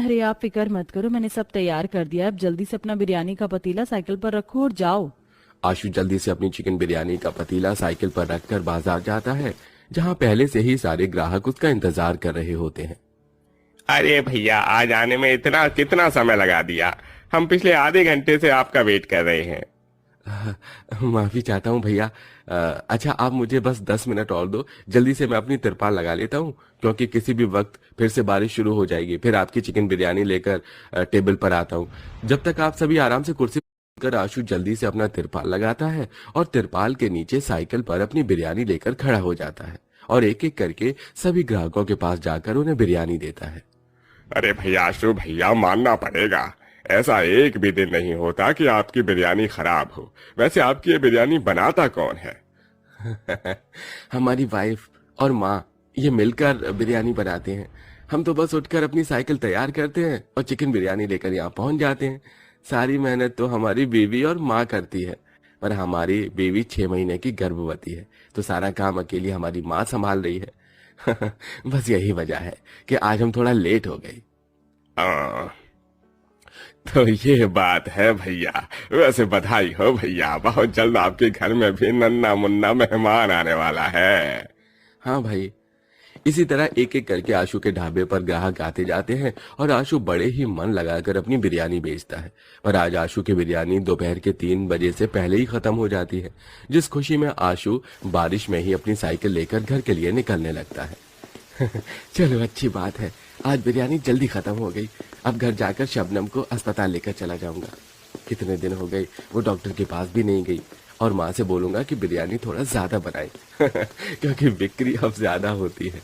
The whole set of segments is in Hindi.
अरे आप फिक्र मत करो, मैंने सब तैयार कर दिया। अब जल्दी से अपना बिरयानी का पतीला साइकिल पर रखो और जाओ। आशु जल्दी से अपनी चिकन बिरयानी का पतीला साइकिल पर रखकर बाजार जाता है, जहां पहले से ही सारे ग्राहक उसका इंतजार कर रहे होते हैं। अरे भैया, आज आने में इतना कितना समय लगा दिया। हम पिछले आधे घंटे से आपका वेट कर रहे हैं। माफी चाहता हूँ भैया। अच्छा, आप मुझे बस 10 मिनट और दो, जल्दी से मैं अपनी तिरपाल लगा लेता हूँ, क्योंकि किसी भी वक्त फिर से बारिश शुरू हो जाएगी। फिर आपकी चिकन बिरयानी लेकर टेबल पर आता हूँ। जब तक आप सभी आराम से कुर्सी पर। आशु जल्दी से अपना तिरपाल लगाता है और तिरपाल के नीचे साइकिल पर अपनी बिरयानी लेकर खड़ा हो जाता है और एक एक करके सभी ग्राहकों के पास जाकर उन्हें बिरयानी देता है। अरे भैया, आशु भैया, मानना पड़ेगा, ऐसा एक भी दिन नहीं होता कि आपकी बिरयानी खराब हो। वैसे आपकी ये बिरयानी बनाता कौन है? हमारी वाइफ और माँ, ये मिलकर बिरयानी बनाते हैं। हम तो बस उठकर अपनी साइकिल तैयार करते हैं और चिकन बिरयानी लेकर यहाँ पहुंच जाते हैं। सारी मेहनत तो हमारी बीवी और माँ करती है, पर हमारी बीवी 6 महीने की गर्भवती है, तो सारा काम अकेली हमारी माँ संभाल रही है। बस यही वजह है कि आज हम थोड़ा लेट हो गए। आ, तो ये बात है भैया। वैसे बधाई हो भैया, बहुत जल्द आपके घर में भी नन्ना मुन्ना मेहमान आने वाला है। हाँ भाई, इसी तरह एक एक करके आशु के ढाबे पर ग्राहक आते जाते हैं और आशु बड़े ही मन लगाकर अपनी बिरयानी बेचता है। पर आज आशु की बिरयानी दोपहर के 3 बजे से पहले ही खत्म हो जाती है, जिस खुशी में आशु बारिश में ही अपनी साइकिल लेकर घर के लिए निकलने लगता है। चलो, अच्छी बात है, आज बिरयानी जल्दी खत्म हो गई। अब घर जाकर शबनम को अस्पताल लेकर चला जाऊंगा। कितने दिन हो गए वो डॉक्टर के पास भी नहीं गई, और माँ से बोलूंगा कि बिरयानी थोड़ा ज्यादा बनाए, क्योंकि बिक्री अब ज्यादा होती है।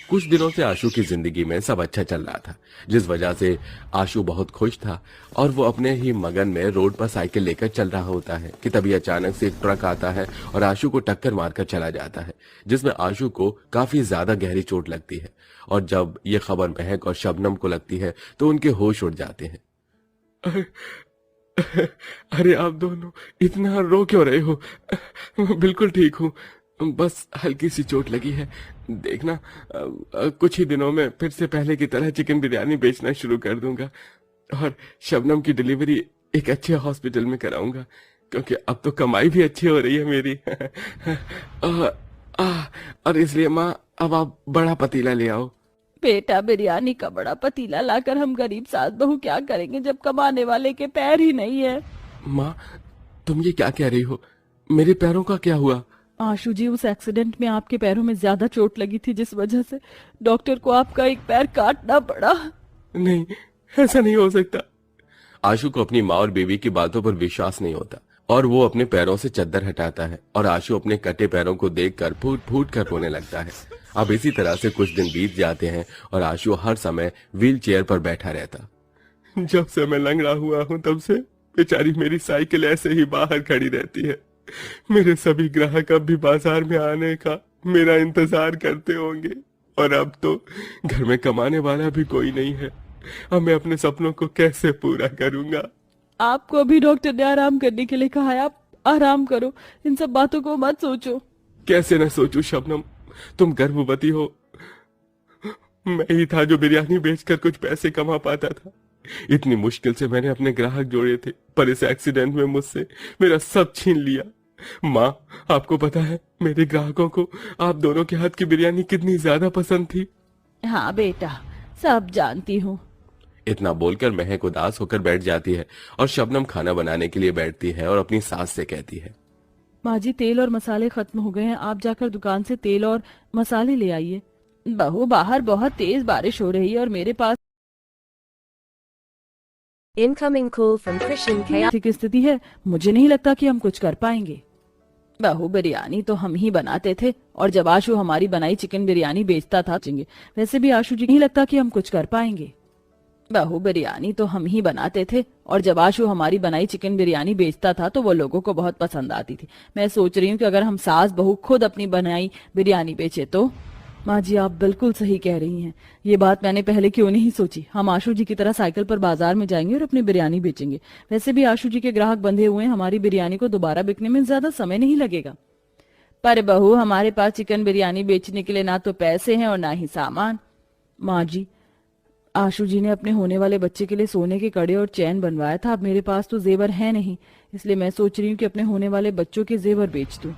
कुछ दिनों से आशु की जिंदगी में सब अच्छा चल रहा था, जिस वजह से आशु बहुत खुश था और वो अपने ही मगन में रोड पर साइकिल लेकर चल रहा होता है कि तभी अचानक से एक ट्रक आता है और आशु को टक्कर मारकर चला जाता है, जिसमें आशु को काफी ज्यादा गहरी चोट लगती है। और जब ये खबर महक और शबनम को लगती है तो उनके होश उड़ जाते हैं। अरे आप दोनों इतना रो क्यों रहे हो? बिल्कुल ठीक हूँ, बस हल्की सी चोट लगी है। देखना, कुछ ही दिनों में फिर से पहले की तरह चिकन बिरयानी बेचना शुरू कर दूंगा और शबनम की डिलीवरी एक अच्छे हॉस्पिटल में कराऊंगा, क्योंकि अब तो कमाई भी अच्छी हो रही है मेरी। और इसलिए माँ, अब आप बड़ा पतीला ले आओ। बेटा, बिरयानी का बड़ा पतीला लाकर हम गरीब सास बहू क्या करेंगे जब कमाने वाले के पैर ही नहीं है। माँ, तुम ये क्या कह रही हो? मेरे पैरों का क्या हुआ? आशु जी, उस एक्सीडेंट में आपके पैरों में ज्यादा चोट लगी थी, जिस वजह से डॉक्टर को आपका एक पैर काटना पड़ा। नहीं, ऐसा नहीं हो सकता। आशु को अपनी माँ और बीवी की बातों पर विश्वास नहीं होता और वो अपने पैरों से चद्दर हटाता है और आशु अपने कटे पैरों को देखकर फूट फूट कर रोने लगता है। अब इसी तरह से कुछ दिन बीत जाते हैं और आशु हर समय व्हील चेयर पर बैठा रहता। जब से मैं लंगड़ा हुआ हूँ तब से बेचारी मेरी साइकिल ऐसे ही बाहर खड़ी रहती है। मेरे सभी ग्राहक अब भी बाजार में आने का मेरा इंतजार करते होंगे, और अब तो घर में कमाने वाला भी कोई नहीं है। अब मैं अपने सपनों को कैसे पूरा करूंगा? आपको अभी डॉक्टर ने आराम करने के लिए कहा है, आप आराम करो, इन सब बातों को मत सोचो। कैसे न सोचूं शबनम, तुम गर्भवती हो। मैं ही था जो बिरयानी बेचकर कुछ पैसे कमा पाता था। इतनी मुश्किल से मैंने अपने ग्राहक जोड़े थे, पर इस एक्सीडेंट में मुझसे मेरा सब छीन लिया। माँ, आपको पता है मेरे ग्राहकों को आप दोनों के हाथ की बिरयानी कितनी ज्यादा पसंद थी। हाँ बेटा, सब जानती हूँ। इतना बोलकर महक उदास होकर बैठ जाती है और शबनम खाना बनाने के लिए बैठती है और अपनी सास से कहती है, माँ जी, तेल और मसाले खत्म हो गए हैं, आप जाकर दुकान से तेल और मसाले ले आइए। बहू, बाहर बहुत तेज बारिश हो रही है और मेरे पास Incoming call from Christian K. आर्थिक स्थिति है, मुझे नहीं लगता कि हम कुछ कर पाएंगे। बहू, बिरयानी तो हम ही बनाते थे और जब आशु हमारी बनाई चिकन बिरयानी बेचता था। वैसे भी आशु जी, नहीं लगता कि हम कुछ कर पाएंगे। बहू, बिरयानी तो हम ही बनाते थे और जब आशु हमारी बनाई चिकन बिरयानी बेचता था तो वो लोगों को बहुत पसंद आती थी। मैं सोच रही हूँ कि अगर हम सास बहू खुद अपनी बनाई बिरयानी बेचे तो। माँ जी, आप बिल्कुल सही कह रही हैं, ये बात मैंने पहले क्यों नहीं सोची। हम आशु जी की तरह साइकिल पर बाजार में जाएंगे और अपनी बिरयानी बेचेंगे। वैसे भी आशु जी के ग्राहक बंधे हुए हैं, हमारी बिरयानी को दोबारा बिकने में ज्यादा समय नहीं लगेगा। पर बहू, हमारे पास चिकन बिरयानी बेचने के लिए ना तो पैसे हैं और ना ही सामान। माँ जी, आशु जी ने अपने होने वाले बच्चे के लिए सोने के कड़े और चैन बनवाया था। अब मेरे पास तो जेवर है नहीं, इसलिए मैं सोच रही हूँ कि अपने होने वाले बच्चों के जेवर बेच दूं।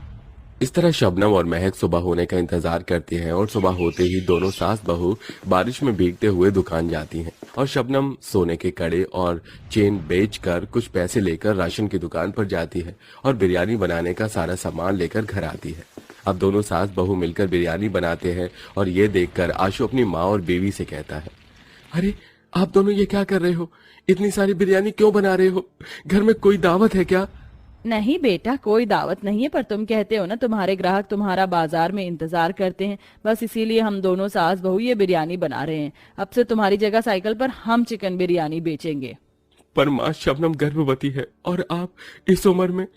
इस तरह शबनम और महक सुबह होने का इंतजार करती हैं और सुबह होते ही दोनों सास बहू बारिश में भीगते हुए दुकान जाती हैं और शबनम सोने के कड़े और चेन बेचकर कुछ पैसे लेकर राशन की दुकान पर जाती है और बिरयानी बनाने का सारा सामान लेकर घर आती है। अब दोनों सास बहू मिलकर बिरयानी बनाते हैं और ये देखकर आशु अपनी माँ और बीवी से कहता है, अरे आप दोनों ये क्या कर रहे हो? इतनी सारी बिरयानी क्यों बना रहे हो? घर में कोई दावत है क्या? नहीं बेटा, कोई दावत नहीं है, पर तुम कहते हो ना तुम्हारे ग्राहक तुम्हारा बाजार में इंतजार करते हैं, बस इसीलिए हम दोनों सास बहू ये बिरयानी बना रहे हैं। अब से तुम्हारी जगह साइकिल पर हम चिकन बिरयानी बेचेंगे। पर माँ शबनम गर्भवती है और आप इस उम्र में,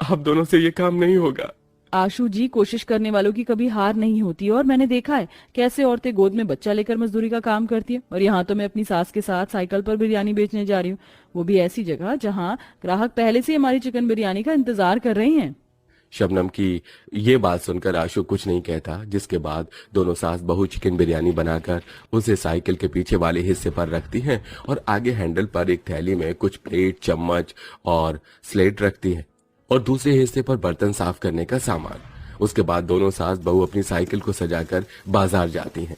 आप दोनों से ये काम नहीं होगा। आशु जी, कोशिश करने वालों की कभी हार नहीं होती और मैंने देखा है कैसे औरतें गोद में बच्चा लेकर मजदूरी का काम करती है। और यहाँ तो मैं अपनी सास के साथ साइकिल पर बिरयानी बेचने जा रही हूँ, वो भी ऐसी जगह जहाँ ग्राहक पहले से हमारी चिकन बिरयानी का इंतजार कर रहे हैं। शबनम की ये बात सुनकर आशु कुछ नहीं कहता, जिसके बाद दोनों सास बहू चिकन बिरयानी बनाकर उसे साइकिल के पीछे वाले हिस्से पर रखती हैं और आगे हैंडल पर एक थैली में कुछ प्लेट, चम्मच और स्लेट रखती हैं और दूसरे हिस्से पर बर्तन साफ करने का सामान। उसके बाद दोनों सास बहू अपनी साइकिल को सजाकर बाजार जाती हैं।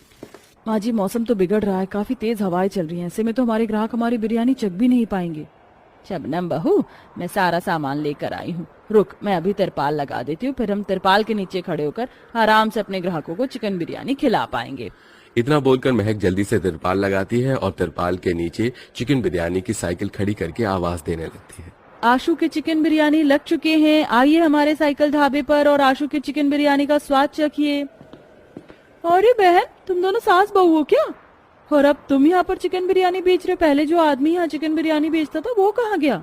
माँ जी, मौसम तो बिगड़ रहा है, काफी तेज हवाएं चल रही हैं, ऐसे में तो हमारे ग्राहक हमारी बिरयानी चख भी नहीं पाएंगे। शबनम बहू, मैं सारा सामान लेकर आई हूँ, रुक मैं अभी तिरपाल लगा देती हूँ, फिर हम तिरपाल के नीचे खड़े होकर आराम से अपने ग्राहकों को चिकन बिरयानी खिला पाएंगे। इतना बोलकर महक जल्दी से तिरपाल लगाती है और तिरपाल के नीचे चिकन बिरयानी की साइकिल खड़ी करके आवाज देने लगती है, आशु के चिकन बिरयानी लग चुके हैं, आइए हमारे साइकिल ढाबे पर और आशु के चिकन बिरयानी का स्वाद चखिए। अरे बहन, तुम दोनों सास बहू हो क्या? और अब तुम यहाँ पर चिकन बिरयानी बेच रहे? पहले जो आदमी यहाँ चिकन बिरयानी बेचता था वो कहाँ गया?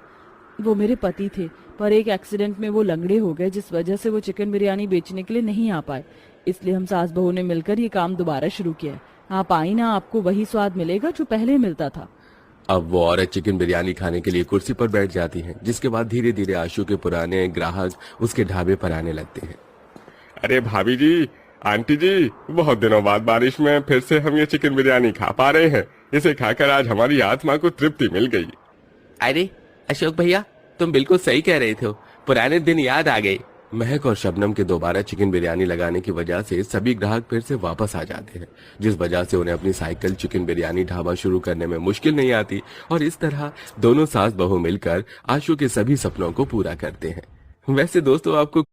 वो मेरे पति थे, पर एक एक्सीडेंट में वो लंगड़े हो गए, जिस वजह से वो चिकन बिरयानी बेचने के लिए नहीं आ पाए। इसलिए हम सास बहू ने मिलकर ये काम दोबारा शुरू किया है। आप आई ना, आपको वही स्वाद मिलेगा जो पहले मिलता था। अब वो औरत चिकन बिरयानी खाने के लिए कुर्सी पर बैठ जाती है, जिसके बाद धीरे धीरे आशु के पुराने ग्राहक उसके ढाबे पर आने लगते हैं। अरे भाभी जी, आंटी जी, बहुत दिनों बाद बारिश में फिर से हम ये चिकन बिरयानी खा पा रहे हैं। इसे खाकर आज हमारी आत्मा को तृप्ति मिल गई। अरे अशोक भैया, तुम बिल्कुल सही कह रहे थे, पुराने दिन याद आ गए। महक और शबनम के दोबारा चिकन बिरयानी लगाने की वजह से सभी ग्राहक फिर से वापस आ जाते हैं, जिस वजह से उन्हें अपनी साइकिल चिकन बिरयानी ढाबा शुरू करने में मुश्किल नहीं आती और इस तरह दोनों सास बहू मिलकर आशु के सभी सपनों को पूरा करते हैं। वैसे दोस्तों, आपको